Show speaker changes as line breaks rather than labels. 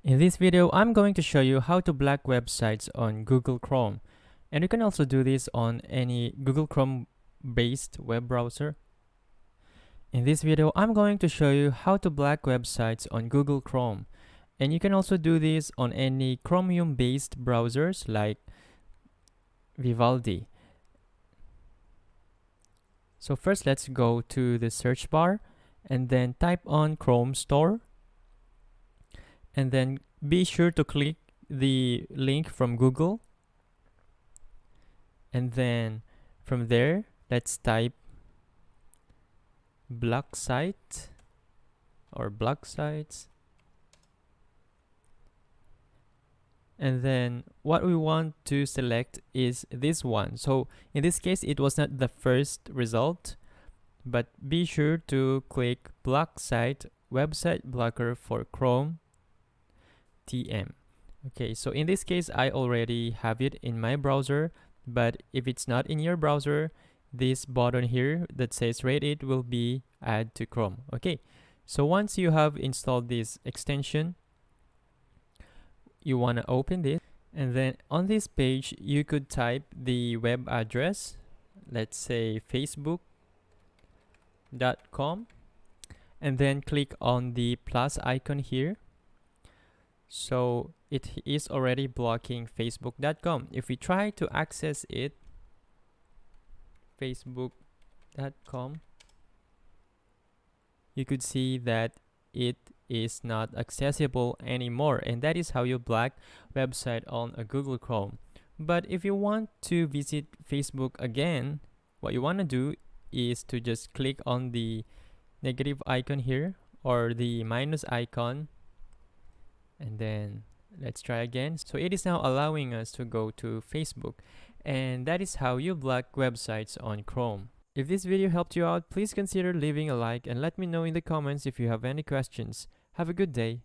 In this video, I'm going to show you how to block websites on Google Chrome. And you can also do this on any Google Chrome based web browser. In this video, I'm going to show you how to block websites on Google Chrome. And you can also do this on any Chromium based browsers like Vivaldi. So first, let's go to the search bar and then type on Chrome Store. And then be sure to click the link from Google. And then from there, let's type block site or block sites. And then what we want to select is this one. So in this case, it was not the first result, but be sure to click block site website blocker for Chrome TM. Okay, so in this case, I already have it in my browser, but if it's not in your browser, this button here that says rate it will be add to Chrome. Okay, so once you have installed this extension, you want to open this, and then on this page, you could type the web address, let's say facebook.com, and then click on the plus icon here. So it is already blocking facebook.com. If we try to access it, facebook.com, you could see that it is not accessible anymore, and that is how you block website on a Google Chrome. But if you want to visit Facebook again, what you want to do is to just click on the negative icon here or the minus icon, and then let's try again. So it is now allowing us to go to Facebook, and that is how you block websites on Chrome. If this video helped you out, please consider leaving a like and let me know in the comments if you have any questions. Have a good day.